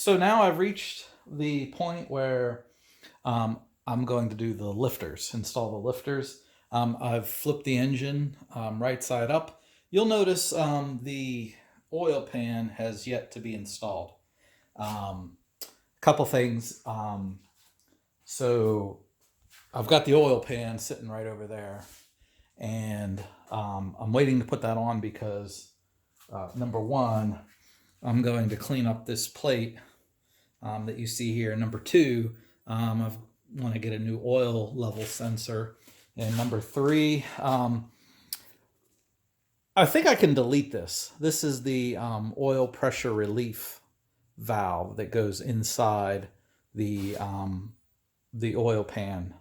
so now I've reached the point where I'm going to do the lifters, install the lifters. I've flipped the engine right side up. You'll notice the oil pan has yet to be installed. Couple things. So I've got the oil pan sitting right over there, and I'm waiting to put that on because number one, I'm going to clean up this plate that you see here. Number two, I want to get a new oil level sensor. And number three, I think I can delete this. This is the oil pressure relief valve that goes inside the oil pan.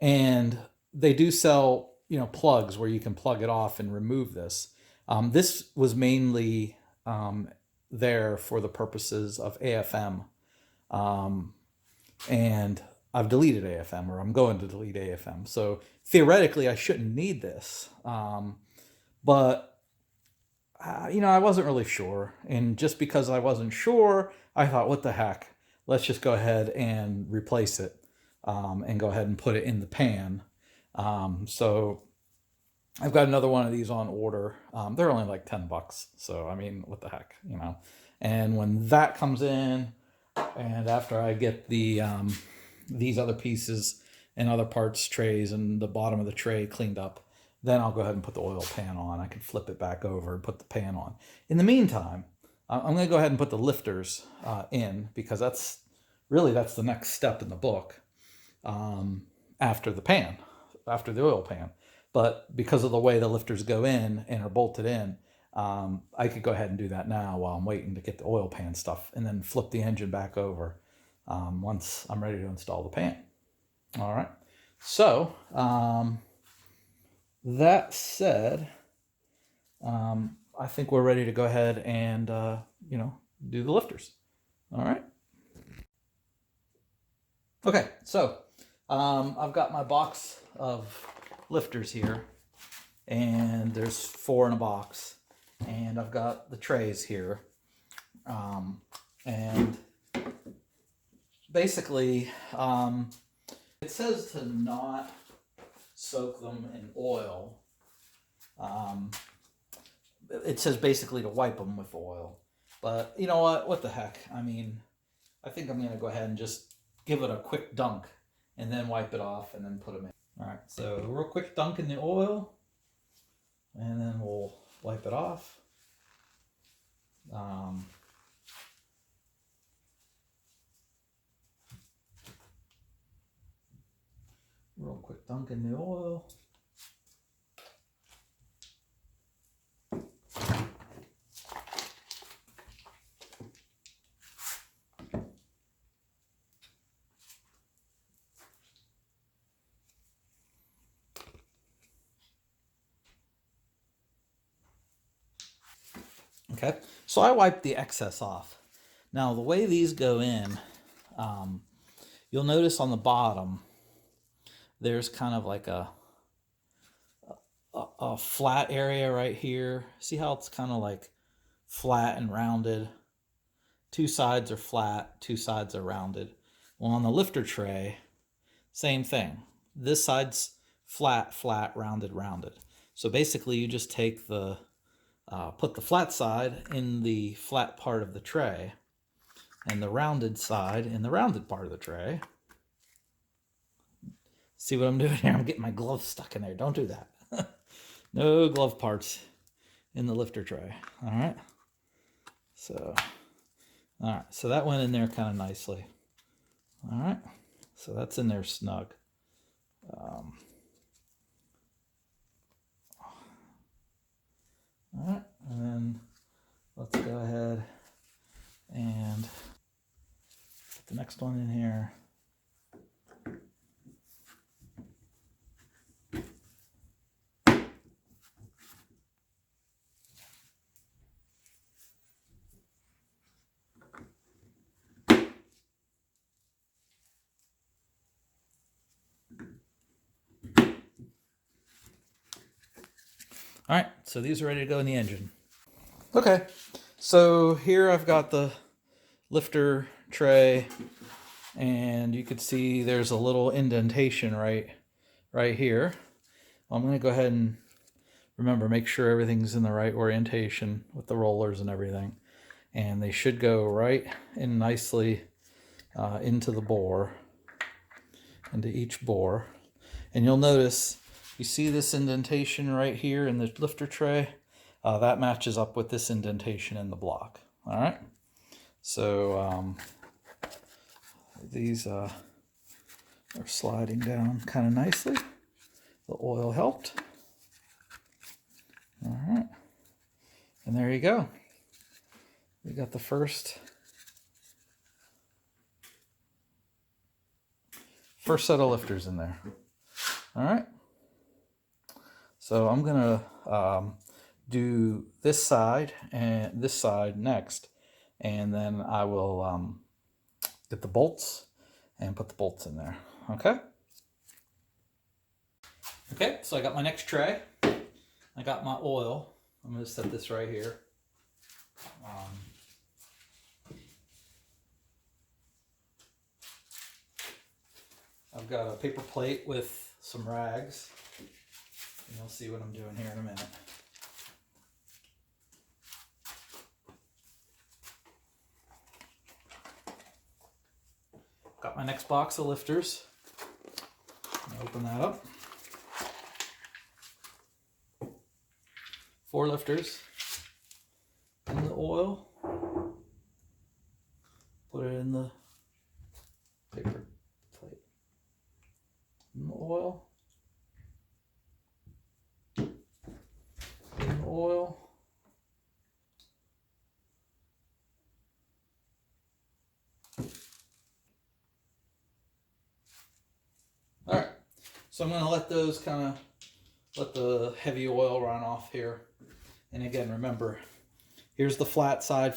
And they do sell, plugs where you can plug it off and remove this. This was mainly there for the purposes of AFM. And I've deleted AFM, or I'm going to delete AFM. So theoretically, I shouldn't need this. But I wasn't really sure. And just because I wasn't sure, I thought, what the heck? Let's just go ahead and replace it and go ahead and put it in the pan. So I've got another one of these on order. They're only like $10. So, I mean, what the heck, And when that comes in, and after I get the these other pieces and other parts, trays, and the bottom of the tray cleaned up, then I'll go ahead and put the oil pan on. I can flip it back over and put the pan on. In the meantime, I'm going to go ahead and put the lifters in, because that's the next step in the book after the oil pan. But because of the way the lifters go in and are bolted in, I could go ahead and do that now while I'm waiting to get the oil pan stuff, and then flip the engine back over once I'm ready to install the pan. All right. So that said, I think we're ready to go ahead and do the lifters. All right. Okay. So I've got my box of lifters here, and there's 4 in a box. And I've got the trays here. And basically, it says to not soak them in oil. It says basically to wipe them with oil. But you know what? What the heck? I mean, I think I'm going to go ahead and just give it a quick dunk and then wipe it off and then put them in. All right, so a real quick dunk in the oil, and then we'll wipe it off. Real quick dunk in the oil. Okay, so I wiped the excess off. Now the way these go in, you'll notice on the bottom, there's kind of like a flat area right here. See how it's kind of like flat and rounded? 2 sides are flat, 2 sides are rounded. Well, on the lifter tray, same thing. This side's flat, flat, rounded, rounded. So basically you just take put the flat side in the flat part of the tray, and the rounded side in the rounded part of the tray. See what I'm doing here? I'm getting my glove stuck in there. Don't do that. No glove parts in the lifter tray. All right. So that went in there kind of nicely. All right. So that's in there snug. All right, and then let's go ahead and put the next one in here. All right, so these are ready to go in the engine. Okay, so here I've got the lifter tray, and you could see there's a little indentation right here. I'm going to go ahead and remember, make sure everything's in the right orientation with the rollers and everything. And they should go right in nicely into the bore, into each bore. And you'll notice, you see this indentation right here in the lifter tray? That matches up with this indentation in the block. All right? So these are sliding down kind of nicely. The oil helped. All right. And there you go. We got the first set of lifters in there. All right. So I'm gonna do this side and this side next, and then I will get the bolts and put the bolts in there. Okay. Okay. So I got my next tray. I got my oil. I'm gonna set this right here. I've got a paper plate with some rags, and you'll see what I'm doing here in a minute. Got my next box of lifters. Open that up. 4 lifters in the oil. Put it in the paper plate. In the oil. In the oil. All right, so I'm going to let those let the heavy oil run off here. And again, remember, here's the flat side,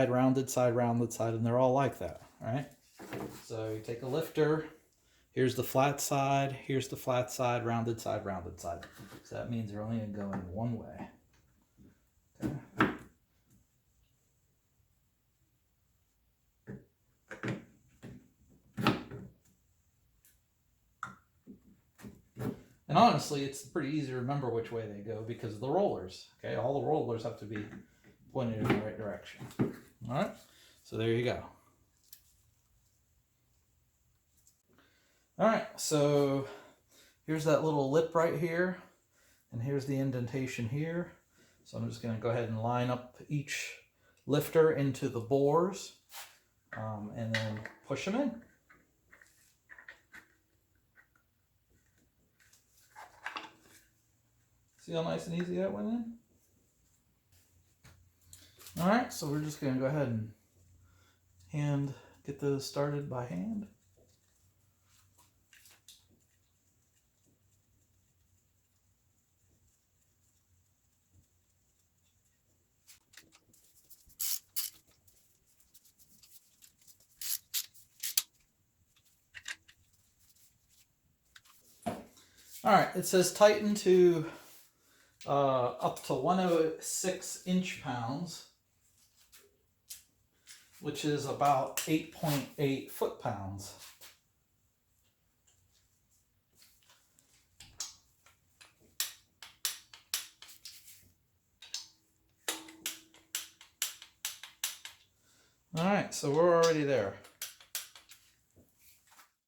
rounded side, and they're all like that, all right? So you take a lifter, here's the flat side, here's the flat side, rounded side. So that means they're only going to go in one way. Okay. And honestly, it's pretty easy to remember which way they go because of the rollers. Okay, all the rollers have to be pointed in the right direction. All right, so there you go. All right, so here's that little lip right here, and here's the indentation here. So I'm just going to go ahead and line up each lifter into the bores, and then push them in. See how nice and easy that went in? All right, so we're just going to go ahead and get those started by hand. All right, it says tighten to up to 106 inch-pounds, which is about 8.8 foot-pounds. All right, so we're already there.